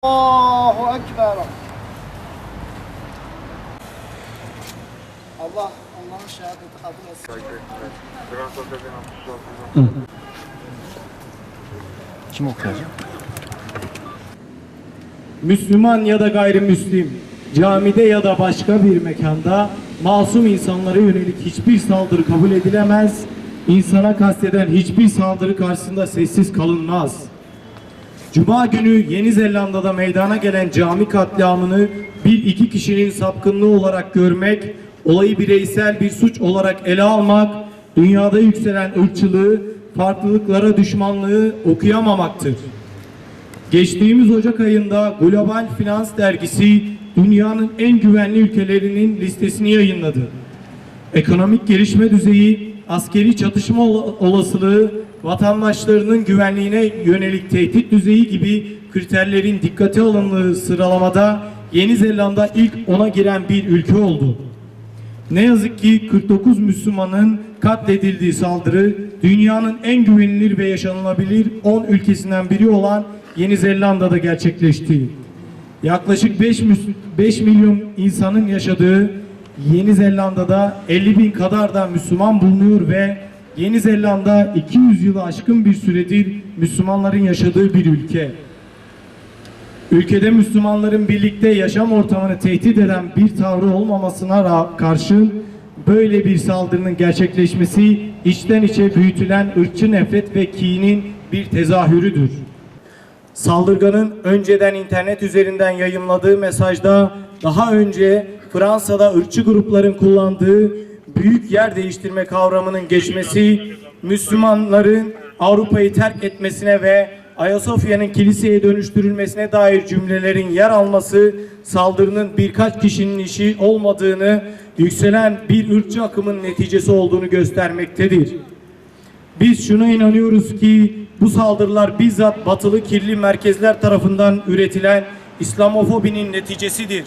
Allahu Ekber. Allah'ın şehadeti kabul etsin. Kim okuyacak? Müslüman ya da gayrimüslim, camide ya da başka bir mekanda masum insanlara yönelik hiçbir saldırı kabul edilemez, insana kasteden hiçbir saldırı karşısında sessiz kalınmaz. Cuma günü Yeni Zelanda'da meydana gelen cami katliamını bir iki kişinin sapkınlığı olarak görmek, olayı bireysel bir suç olarak ele almak, dünyada yükselen ırkçılığı, farklılıklara düşmanlığı okuyamamaktır. Geçtiğimiz Ocak ayında Global Finans dergisi dünyanın en güvenli ülkelerinin listesini yayınladı. Ekonomik gelişme düzeyi, askeri çatışma olasılığı, vatandaşlarının güvenliğine yönelik tehdit düzeyi gibi kriterlerin dikkate alındığı sıralamada Yeni Zelanda ilk 10'a giren bir ülke oldu. Ne yazık ki 49 Müslümanın katledildiği saldırı dünyanın en güvenilir ve yaşanılabilir 10 ülkesinden biri olan Yeni Zelanda'da gerçekleşti. Yaklaşık 5 milyon insanın yaşadığı Yeni Zelanda'da 50.000 kadar da Müslüman bulunuyor ve Yeni Zelanda 200 yılı aşkın bir süredir Müslümanların yaşadığı bir ülke. Ülkede Müslümanların birlikte yaşam ortamını tehdit eden bir tavrı olmamasına karşın böyle bir saldırının gerçekleşmesi içten içe büyütülen ırkçı nefret ve kinin bir tezahürüdür. Saldırganın önceden internet üzerinden yayımladığı mesajda daha önce Fransa'da ırkçı grupların kullandığı büyük yer değiştirme kavramının geçmesi, Müslümanların Avrupa'yı terk etmesine ve Ayasofya'nın kiliseye dönüştürülmesine dair cümlelerin yer alması, saldırının birkaç kişinin işi olmadığını, yükselen bir ırkçı akımın neticesi olduğunu göstermektedir. Biz şuna inanıyoruz ki bu saldırılar bizzat batılı kirli merkezler tarafından üretilen İslamofobinin neticesidir.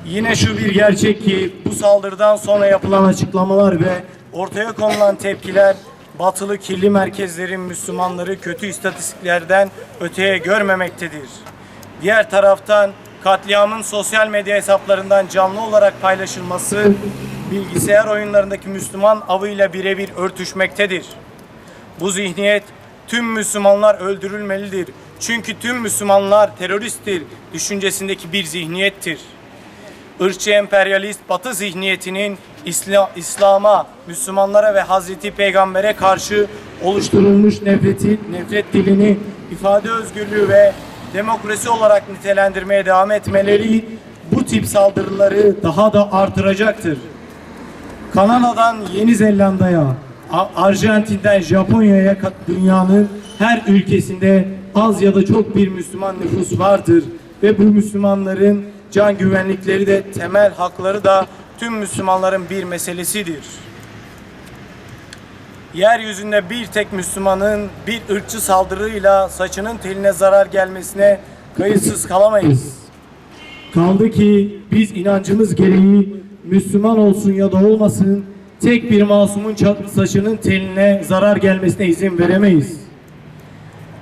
Yine şu bir gerçek ki bu saldırıdan sonra yapılan açıklamalar ve ortaya konulan tepkiler batılı kirli merkezlerin Müslümanları kötü istatistiklerden öteye görmemektedir. Diğer taraftan katliamın sosyal medya hesaplarından canlı olarak paylaşılması bilgisayar oyunlarındaki Müslüman avıyla birebir örtüşmektedir. Bu zihniyet tüm Müslümanlar öldürülmelidir. Çünkü tüm Müslümanlar teröristtir düşüncesindeki bir zihniyettir. Irkçı emperyalist Batı zihniyetinin İslam'a, Müslümanlara ve Hazreti Peygamber'e karşı oluşturulmuş nefret dilini ifade özgürlüğü ve demokrasi olarak nitelendirmeye devam etmeleri bu tip saldırıları daha da artıracaktır. Kanada'dan Yeni Zelanda'ya, Arjantin'den Japonya'ya dünyanın her ülkesinde az ya da çok bir Müslüman nüfus vardır ve bu Müslümanların can güvenlikleri de temel hakları da tüm Müslümanların bir meselesidir. Yeryüzünde bir tek Müslümanın bir ırkçı saldırıyla saçının teline zarar gelmesine kayıtsız kalamayız. Kaldı ki biz inancımız gereği Müslüman olsun ya da olmasın tek bir masumun saçının teline zarar gelmesine izin veremeyiz.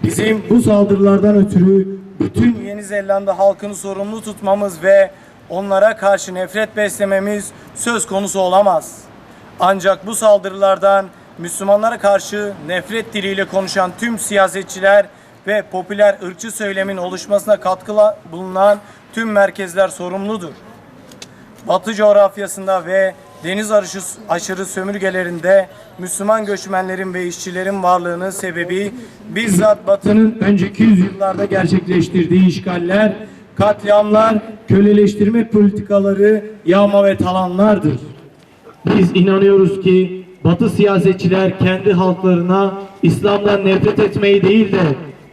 Bizim bu saldırılardan ötürü bütün Yeni Zelanda halkını sorumlu tutmamız ve onlara karşı nefret beslememiz söz konusu olamaz. Ancak bu saldırılardan Müslümanlara karşı nefret diliyle konuşan tüm siyasetçiler ve popüler ırkçı söylemin oluşmasına katkıda bulunan tüm merkezler sorumludur. Batı coğrafyasında ve deniz aşırı sömürgelerinde Müslüman göçmenlerin ve işçilerin varlığının sebebi bizzat Batı'nın önceki yüzyıllarda gerçekleştirdiği işgaller, katliamlar, köleleştirme politikaları, yağma ve talanlardır. Biz inanıyoruz ki Batı siyasetçiler kendi halklarına İslam'dan nefret etmeyi değil de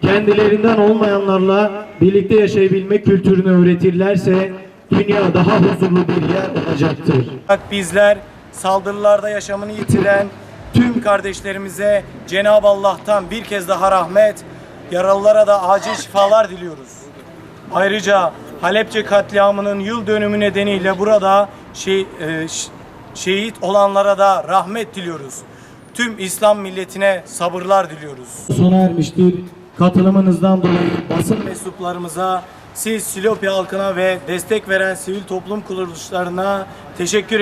kendilerinden olmayanlarla birlikte yaşayabilme kültürünü öğretirlerse dünya daha huzurlu bir yer olacaktır. Bizler saldırılarda yaşamını yitiren tüm kardeşlerimize Cenab-ı Allah'tan bir kez daha rahmet, yaralılara da acil şifalar diliyoruz. Ayrıca Halepçe katliamının yıl dönümü nedeniyle burada şehit olanlara da rahmet diliyoruz. Tüm İslam milletine sabırlar diliyoruz. Sona ermiştir. Katılımınızdan dolayı basın mensuplarımıza Siz Silopi halkına ve destek veren sivil toplum kuruluşlarına teşekkür ediyoruz.